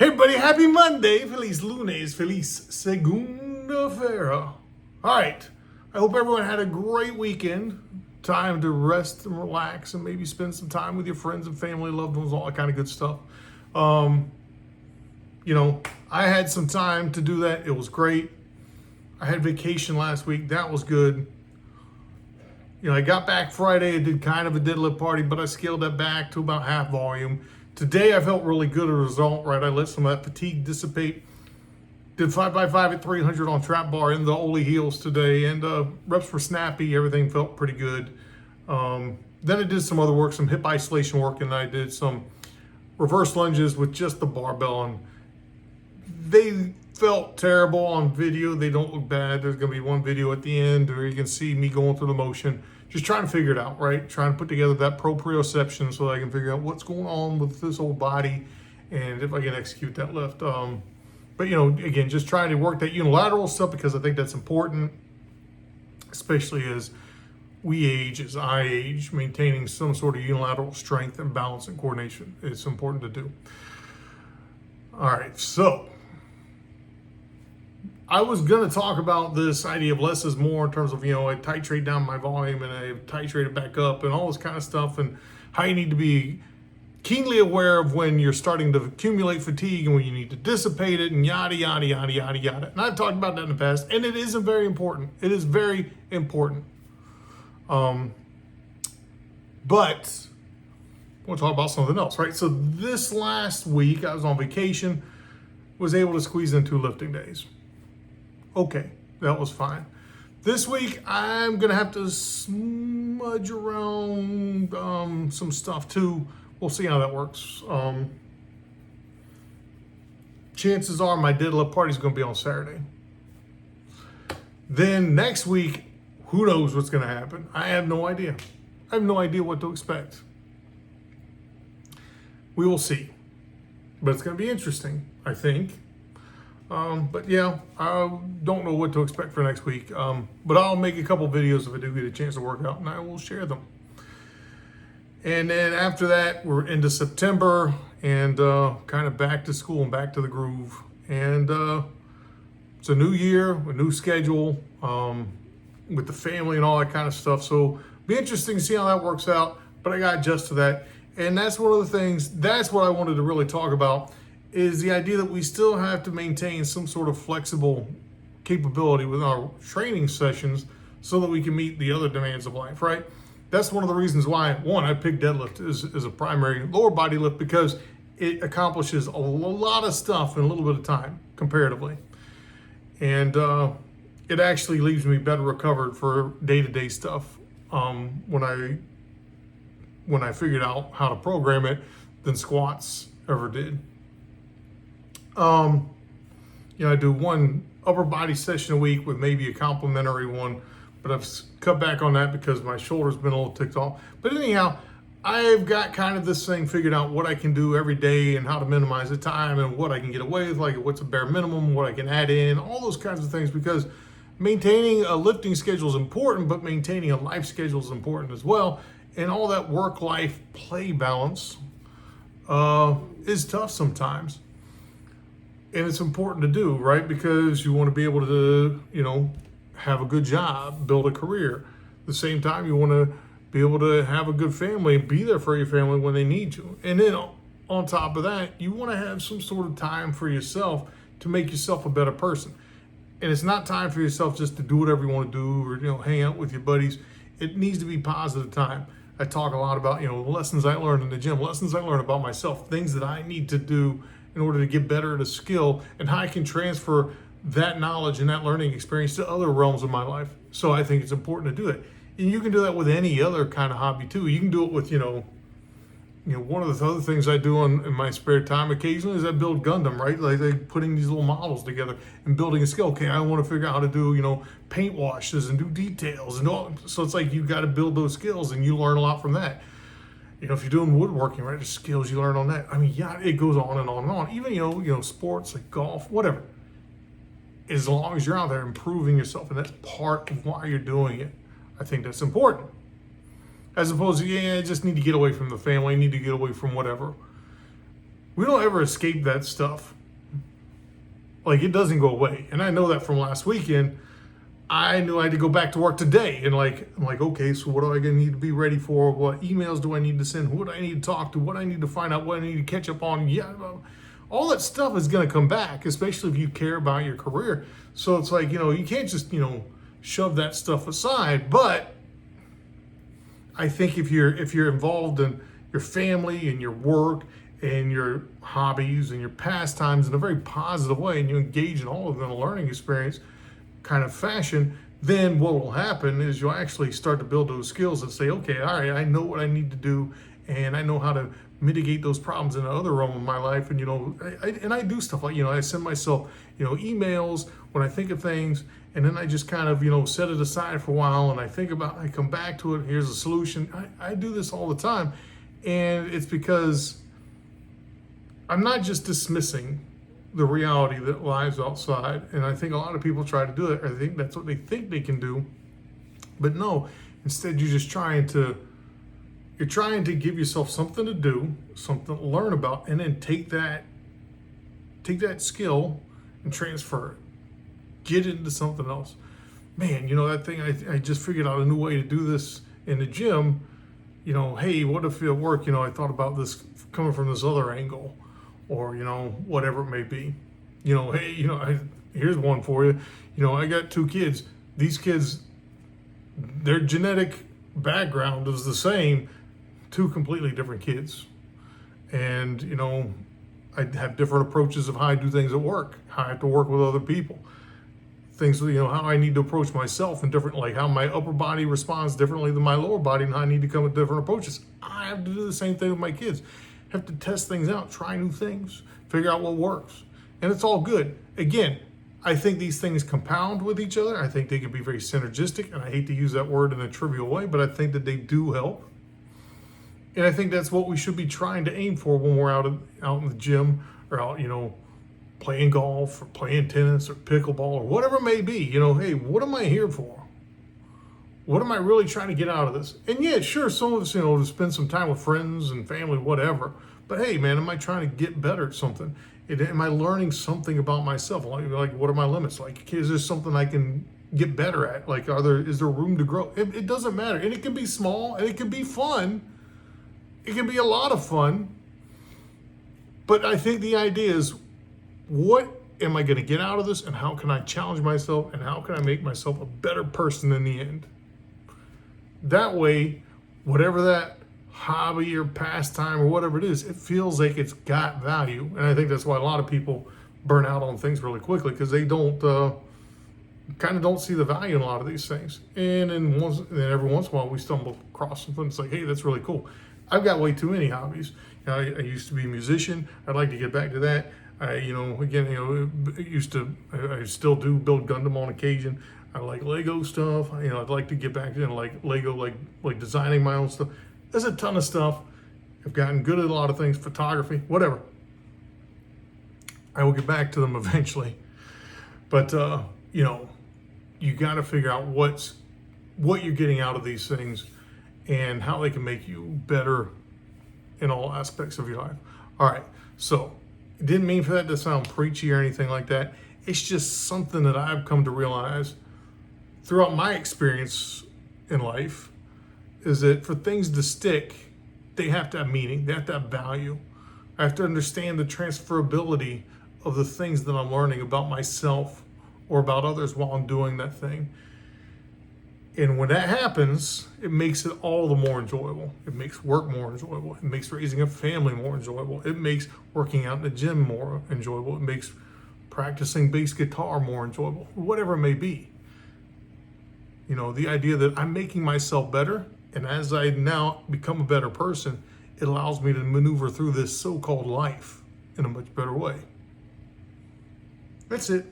Hey everybody, happy Monday. Feliz lunes, feliz segunda-feira. All right, I hope everyone had a great weekend. Time to rest and relax and maybe spend some time with your friends and family, loved ones, all that kind of good stuff. I had some time to do that. It was great. I had vacation last week. That was good. I got back Friday. I did kind of a deadlift party, but I scaled that back to about half volume. Today I felt really good as a result, right? I let some of that fatigue dissipate. Did 5x5 at 300 on trap bar in the Oli heels today, and reps were snappy. Everything felt pretty good. Then I did some other work, some hip isolation work, and I did some reverse lunges with just the barbell, and they felt terrible on video. They don't look bad. There's going to be one video at the end where you can see me going through the motion, just trying to figure it out, right? Trying to put together that proprioception so that I can figure out what's going on with this whole body and if I can execute that lift. But again, just trying to work that unilateral stuff because I think that's important, especially as we age, as I age. Maintaining some sort of unilateral strength and balance and coordination is important to do. All right, so I was going to talk about this idea of less is more in terms of, I titrate down my volume and I titrate it back up and all this kind of stuff, and how you need to be keenly aware of when you're starting to accumulate fatigue and when you need to dissipate it and yada, yada, yada, yada, yada. And I've talked about that in the past, and it isn't very important. It is very important. But we'll talk about something else, right? So this last week I was on vacation, was able to squeeze in 2 lifting days. Okay, that was fine. This week, I'm going to have to smudge around some stuff too. We'll see how that works. Chances are my deadlift party is going to be on Saturday. Then next week, who knows what's going to happen? I have no idea. I have no idea what to expect. We will see. But it's going to be interesting, I think. But yeah, I don't know what to expect for next week. But I'll make a couple videos if I do get a chance to work out, and I will share them. And then after that, we're into September and kind of back to school and back to the groove. And it's a new year, a new schedule with the family and all that kind of stuff. So be interesting to see how that works out. But I got to adjust to that. And that's one of the things, that's what I wanted to really talk about, is the idea that we still have to maintain some sort of flexible capability with our training sessions so that we can meet the other demands of life, right? That's one of the reasons why, one, I picked deadlift as a primary lower body lift, because it accomplishes a lot of stuff in a little bit of time, comparatively. And it actually leaves me better recovered for day-to-day stuff when I figured out how to program it than squats ever did. I do one upper body session a week with maybe a complementary one, but I've cut back on that because my shoulder's been a little ticked off. But anyhow, I've got kind of this thing figured out, what I can do every day and how to minimize the time and what I can get away with, like what's a bare minimum, what I can add in, all those kinds of things, because maintaining a lifting schedule is important, but maintaining a life schedule is important as well. And all that work-life play balance is tough sometimes. And it's important to do, right? Because you want to be able to, have a good job, build a career. At the same time, you want to be able to have a good family and be there for your family when they need you. And then on top of that, you want to have some sort of time for yourself to make yourself a better person. And it's not time for yourself just to do whatever you want to do or, hang out with your buddies. It needs to be positive time. I talk a lot about, the lessons I learned in the gym, lessons I learned about myself, things that I need to do in order to get better at a skill, and how I can transfer that knowledge and that learning experience to other realms of my life. So I think it's important to do it. And you can do that with any other kind of hobby too. You can do it with, one of the other things I do in my spare time occasionally is I build Gundam, right? Like putting these little models together and building a skill. Okay, I want to figure out how to do, paint washes and do details and all. So it's like you got to build those skills, and you learn a lot from that. If you're doing woodworking, right, the skills you learn on that. I mean, yeah, it goes on and on and on. Even, sports like golf, whatever. As long as you're out there improving yourself, and that's part of why you're doing it, I think that's important. As opposed to, I just need to get away from the family, I need to get away from whatever. we don't ever escape that stuff. Like, it doesn't go away. And I know that from last weekend. I knew I had to go back to work today. And I'm like, okay, so what do I need to be ready for? What emails do I need to send? Who do I need to talk to? What I need to find out? What I need to catch up on? Yeah, all that stuff is going to come back, especially if you care about your career. So it's like, you can't just, shove that stuff aside. But I think if you're involved in your family and your work and your hobbies and your pastimes in a very positive way, and you engage in all of them in a learning experience kind of fashion, then what will happen is you'll actually start to build those skills and say, okay, all right, I know what I need to do, and I know how to mitigate those problems in the other realm of my life. And I do stuff like, I send myself, emails when I think of things, and then I just kind of, set it aside for a while, and I come back to it. Here's a solution. I do this all the time. And it's because I'm not just dismissing the reality that lies outside. And I think a lot of people try to do it, or I think that's what they think they can do. But no, instead you're trying to give yourself something to do, something to learn about, and then take that skill and transfer it. Get it into something else. Man, that thing, I just figured out a new way to do this in the gym. Hey, what if it worked? I thought about this coming from this other angle, or, whatever it may be. Hey, here's one for you. I got 2 kids. These kids, their genetic background is the same, 2 completely different kids. And, I have different approaches of how I do things at work, how I have to work with other people. Things, how I need to approach myself and different, like how my upper body responds differently than my lower body, and how I need to come with different approaches. I have to do the same thing with my kids. Have to test things out, try new things, figure out what works. And it's all good. Again, I think these things compound with each other. I think they can be very synergistic, and I hate to use that word in a trivial way, but I think that they do help. And I think that's what we should be trying to aim for when we're out in the gym, or out, playing golf or playing tennis or pickleball or whatever it may be. Hey, what am I here for? What am I really trying to get out of this? And yeah, sure, some of us, to spend some time with friends and family, whatever. But hey, man, am I trying to get better at something? Am I learning something about myself? Like, what are my limits? Like, is there something I can get better at? Like, is there room to grow? It doesn't matter. And it can be small, and it can be fun. It can be a lot of fun. But I think the idea is, what am I going to get out of this, and how can I challenge myself, and how can I make myself a better person in the end? That way, whatever that hobby or pastime or whatever it is, it feels like it's got value. And I think that's why a lot of people burn out on things really quickly, because they don't see the value in a lot of these things. And then every once in a while we stumble across something. It's like, hey, that's really cool. I've got way too many hobbies. I used to be a musician. I'd like to get back to that. I still do build Gundam on occasion. I like Lego stuff. I'd like to get back to like Lego, like designing my own stuff. There's a ton of stuff. I've gotten good at a lot of things, photography, whatever. I will get back to them eventually. But you got to figure out what you're getting out of these things and how they can make you better in all aspects of your life. All right, so didn't mean for that to sound preachy or anything like that. It's just something that I've come to realize throughout my experience in life, is that for things to stick, they have to have meaning, they have to have value. I have to understand the transferability of the things that I'm learning about myself or about others while I'm doing that thing. And when that happens, it makes it all the more enjoyable. It makes work more enjoyable. It makes raising a family more enjoyable. It makes working out in the gym more enjoyable. It makes practicing bass guitar more enjoyable, whatever it may be. The idea that I'm making myself better, and as I now become a better person, it allows me to maneuver through this so-called life in a much better way. That's it.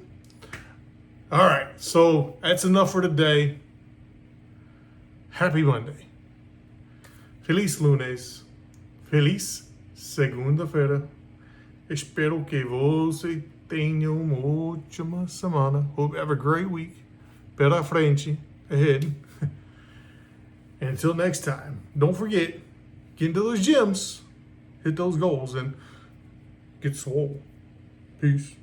All right, so that's enough for today. Happy Monday. Feliz lunes. Feliz segunda-feira. Espero que você tenha uma ótima semana. Hope you have a great week. Pela frente, ahead. And until next time, don't forget, get into those gyms, hit those goals, and get swole. Peace.